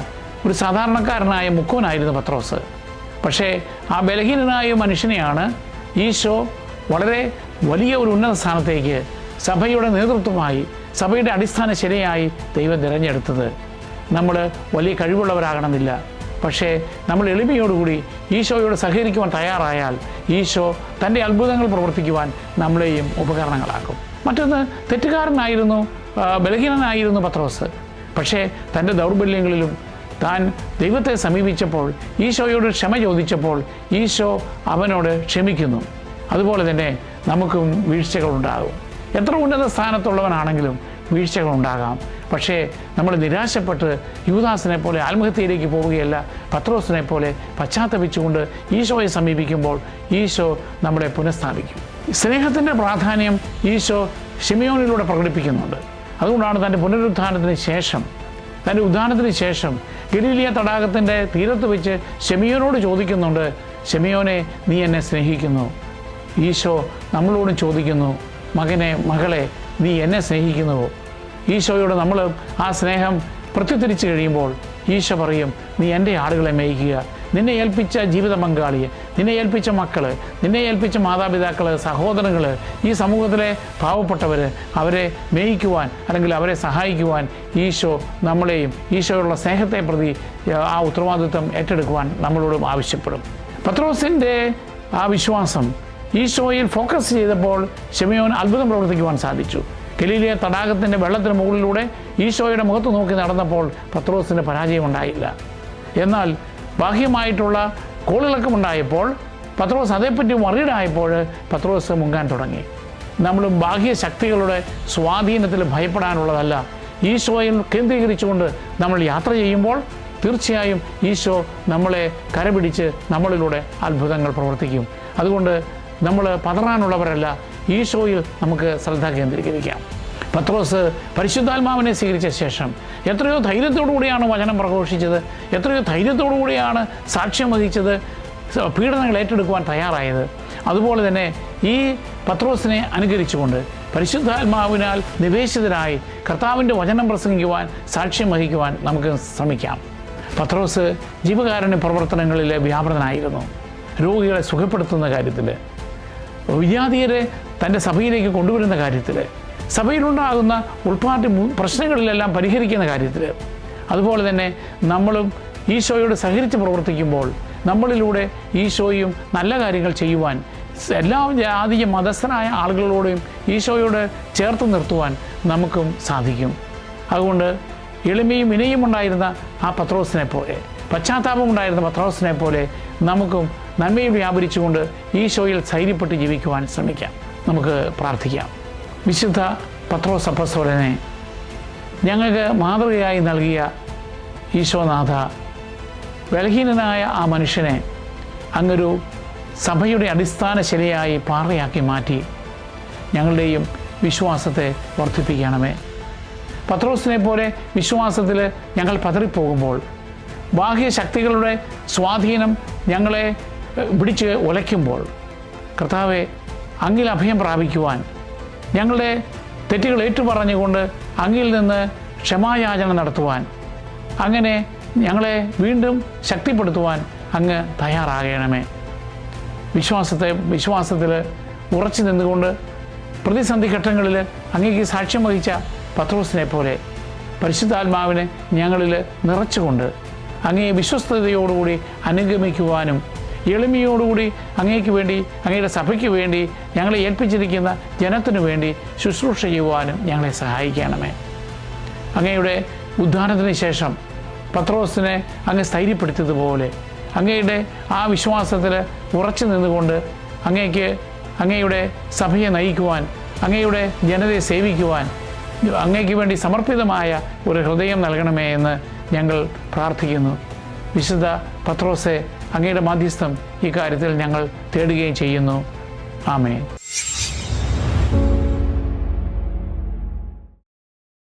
ഒരു സാധാരണക്കാരനായ മുക്കുവനായിരുന്നു പത്രോസ്. പക്ഷേ ആ ബലഹീനനായ മനുഷ്യനെയാണ് ഈശോ വളരെ വലിയ ഒരു ഉന്നത സ്ഥാനത്തേക്ക് സഭയുടെ നേതൃത്വമായി, സഭയുടെ അടിസ്ഥാന ശരിയായി ദൈവം തിരഞ്ഞെടുത്തത്. നമ്മൾ വലിയ കഴിവുള്ളവരാകണമെന്നില്ല, പക്ഷേ നമ്മൾ എളിമയോടുകൂടി ഈശോയോട് സഹകരിക്കുവാൻ തയ്യാറായാൽ ഈശോ തൻ്റെ അത്ഭുതങ്ങൾ പ്രവർത്തിക്കുവാൻ നമ്മളെയും ഉപകരണങ്ങളാക്കും. മറ്റൊന്ന്, തെറ്റുകാരനായിരുന്നു, ബലഹീനനായിരുന്നു പത്രോസ്. പക്ഷേ തൻ്റെ ദൗർബല്യങ്ങളിലും താൻ ദൈവത്തെ സമീപിച്ചപ്പോൾ, ഈശോയോട് ക്ഷമ ചോദിച്ചപ്പോൾ ഈശോ അവനോട് ക്ഷമിക്കുന്നു. അതുപോലെ തന്നെ നമുക്കും വീഴ്ചകളുണ്ടാകും. എത്ര ഉന്നത സ്ഥാനത്തുള്ളവനാണെങ്കിലും വീഴ്ചകളുണ്ടാകാം. പക്ഷേ നമ്മൾ നിരാശപ്പെട്ട് യൂദാസിനെ പോലെ ആത്മഹത്യയിലേക്ക് പോവുകയല്ല, പത്രോസിനെ പോലെ പശ്ചാത്തപിച്ചുകൊണ്ട് ഈശോയെ സമീപിക്കുമ്പോൾ ഈശോ നമ്മളെ പുനഃസ്ഥാപിക്കും. സ്നേഹത്തിൻ്റെ പ്രാധാന്യം ഈശോ ശിമയോനിലൂടെ പ്രകടിപ്പിക്കുന്നുണ്ട്. അതുകൊണ്ടാണ് തൻ്റെ പുനരുത്ഥാനത്തിന് ശേഷം, തൻ്റെ ഉദ്ധാനത്തിന് ശേഷം ഗലീലിയ തടാകത്തിൻ്റെ തീരത്ത് വെച്ച് ശിമയോനോട് ചോദിക്കുന്നുണ്ട്, ശിമയോനെ, നീ എന്നെ സ്നേഹിക്കുന്നു? ഈശോ നമ്മളോടും ചോദിക്കുന്നു, മകനെ, മകളെ, നീ എന്നെ സ്നേഹിക്കുന്നുവോ? ഈശോയോട് നമ്മൾ ആ സ്നേഹം പ്രത്യുത്തരിച്ച് കഴിയുമ്പോൾ ഈശോ പറയും, നീ എൻ്റെ ആടുകളെ മേയ്ക്കുക. നിന്നെ ഏൽപ്പിച്ച ജീവിത പങ്കാളിയെ, നിന്നെ ഏൽപ്പിച്ച മക്കൾ, നിന്നെ ഏൽപ്പിച്ച മാതാപിതാക്കൾ, സഹോദരങ്ങൾ, ഈ സമൂഹത്തിലെ പാവപ്പെട്ടവർ, അവരെ മേയിക്കുവാൻ അല്ലെങ്കിൽ അവരെ സഹായിക്കുവാൻ ഈശോ നമ്മളെയും ഈശോയുള്ള സ്നേഹത്തെ പ്രതി ആ ഉത്തരവാദിത്വം ഏറ്റെടുക്കുവാൻ നമ്മളോടും ആവശ്യപ്പെടും. പത്രോസിൻ്റെ ആ വിശ്വാസം ഈശോയിൽ ഫോക്കസ് ചെയ്തപ്പോൾ ശിമയോൻ അത്ഭുതം പ്രവർത്തിക്കുവാൻ സാധിച്ചു. ഗലീലിയ തടാകത്തിൻ്റെ വെള്ളത്തിന് മുകളിലൂടെ ഈശോയുടെ മുഖത്ത് നോക്കി നടന്നപ്പോൾ പത്രോസിന് പരാജയമുണ്ടായില്ല. എന്നാൽ ബാഹ്യമായിട്ടുള്ള കോളിളക്കമുണ്ടായപ്പോൾ പത്രോസ് അതേപ്പറ്റി വറീഡായപ്പോൾ പത്രോസ് മുങ്ങാൻ തുടങ്ങി. നമ്മളും ബാഹ്യ ശക്തികളുടെ സ്വാധീനത്തിൽ ഭയപ്പെടാനുള്ളതല്ല. ഈശോയിൽ കേന്ദ്രീകരിച്ചുകൊണ്ട് നമ്മൾ യാത്ര ചെയ്യുമ്പോൾ തീർച്ചയായും ഈശോ നമ്മളെ കരപിടിച്ച് നമ്മളിലൂടെ അത്ഭുതങ്ങൾ പ്രവർത്തിക്കും. അതുകൊണ്ട് നമ്മൾ പതറാനുള്ളവരല്ല, ഈശോയിൽ നമുക്ക് ശ്രദ്ധ കേന്ദ്രീകരിക്കാം. പത്രോസ് പരിശുദ്ധാത്മാവിനെ സ്വീകരിച്ച ശേഷം എത്രയോ ധൈര്യത്തോടു കൂടിയാണ് വചനം പ്രഘോഷിച്ചത്, എത്രയോ ധൈര്യത്തോടു കൂടിയാണ് സാക്ഷ്യം വഹിച്ചത്, പീഡനങ്ങൾ ഏറ്റെടുക്കുവാൻ തയ്യാറായത്. അതുപോലെ തന്നെ ഈ പത്രോസിനെ അനുകരിച്ചുകൊണ്ട് പരിശുദ്ധാത്മാവിനാൽ നിവേശിതരായി കർത്താവിൻ്റെ വചനം പ്രസംഗിക്കുവാൻ, സാക്ഷ്യം വഹിക്കുവാൻ നമുക്ക് ശ്രമിക്കാം. പത്രോസ് ജീവകാരുണ്യ പ്രവർത്തനങ്ങളിൽ വ്യാപൃതനായിരുന്നു. രോഗികളെ സുഖപ്പെടുത്തുന്ന കാര്യത്തിൽ, വിജാതീയരെ തൻ്റെ സഭയിലേക്ക് കൊണ്ടുവരുന്ന കാര്യത്തിൽ, സഭയിലുണ്ടാകുന്ന ഉൾപ്പാട്ടി പ്രശ്നങ്ങളിലെല്ലാം പരിഹരിക്കുന്ന കാര്യത്തിൽ, അതുപോലെ തന്നെ നമ്മളും ഈശോയോട് സഹകരിച്ച് പ്രവർത്തിക്കുമ്പോൾ നമ്മളിലൂടെ ഈശോയും നല്ല കാര്യങ്ങൾ ചെയ്യുവാൻ, എല്ലാ ജാതീയ മതസ്ഥരായ ആളുകളോടും ഈശോയോട് ചേർത്ത് നിർത്തുവാൻ നമുക്കും സാധിക്കും. അതുകൊണ്ട് എളിമയും വിനയും ഉണ്ടായിരുന്ന ആ പത്രോസിനെ പോലെ, പശ്ചാത്താപമുണ്ടായിരുന്ന പത്രോസിനെ പോലെ നമുക്കും നന്മയിൽ വ്യാപരിച്ചുകൊണ്ട് ഈശോയിൽ ധൈര്യപ്പെട്ട് ജീവിക്കുവാൻ ശ്രമിക്കാം. നമുക്ക് പ്രാർത്ഥിക്കാം. വിശുദ്ധ പത്രോസ് അപ്പോസ്തലനെ ഞങ്ങൾക്ക് മാതൃകയായി നൽകിയ ഈശോനാഥ, ബലഹീനനായ ആ മനുഷ്യനെ അങ്ങൊരു സഭയുടെ അടിസ്ഥാന ശിലയായി പാറയാക്കി മാറ്റി ഞങ്ങളുടെയും വിശ്വാസത്തെ വർദ്ധിപ്പിക്കണമേ. പത്രോസിനെ പോലെ വിശ്വാസത്തിൽ ഞങ്ങൾ പതറിപ്പോകുമ്പോൾ, ബാഹ്യശക്തികളുടെ സ്വാധീനം ഞങ്ങളെ പിടിച്ച് ഉലയ്ക്കുമ്പോൾ, കർത്താവെ, അങ്ങിൽ അഭയം പ്രാപിക്കുവാൻ, ഞങ്ങളുടെ തെറ്റുകൾ ഏറ്റുപറഞ്ഞുകൊണ്ട് അങ്ങിൽ നിന്ന് ക്ഷമായാചന നടത്തുവാൻ, അങ്ങനെ ഞങ്ങളെ ശക്തിപ്പെടുത്തുവാൻ അങ്ങ് തയ്യാറാകണമേ. വിശ്വാസത്തിൽ ഉറച്ചു നിന്നുകൊണ്ട് പ്രതിസന്ധി ഘട്ടങ്ങളിൽ അങ്ങേക്ക് സാക്ഷ്യം വഹിച്ച പത്രോസിനെ പോലെ പരിശുദ്ധാത്മാവിനെ ഞങ്ങളിൽ നിറച്ചുകൊണ്ട് അങ്ങയെ വിശ്വസ്തയോടുകൂടി അനുഗമിക്കുവാനും, എളിമയോടുകൂടി അങ്ങേക്ക് വേണ്ടി, അങ്ങയുടെ സഭയ്ക്ക് വേണ്ടി, ഞങ്ങളെ ഏൽപ്പിച്ചിരിക്കുന്ന ജനത്തിനു വേണ്ടി ശുശ്രൂഷ ചെയ്യുവാനും ഞങ്ങളെ സഹായിക്കണമേ. അങ്ങയുടെ ഉദ്ധാനത്തിന് ശേഷം പത്രോസിനെ അങ്ങ് സ്ഥൈര്യപ്പെടുത്തിയതുപോലെ അങ്ങയുടെ ആ വിശ്വാസത്തിൽ ഉറച്ചു നിന്നുകൊണ്ട് അങ്ങയുടെ സഭയെ നയിക്കുവാൻ, അങ്ങയുടെ ജനതയെ സേവിക്കുവാൻ അങ്ങയ്ക്ക് വേണ്ടി സമർപ്പിതമായ ഒരു ഹൃദയം നൽകണമേ എന്ന് ഞങ്ങൾ പ്രാർത്ഥിക്കുന്നു. വിശുദ്ധ പത്രോസെ, അങ്ങയുടെ മാധ്യസ്ഥം ഈ കാര്യത്തിൽ ഞങ്ങൾ തേടുകയും ചെയ്യുന്നു. ആമേൻ.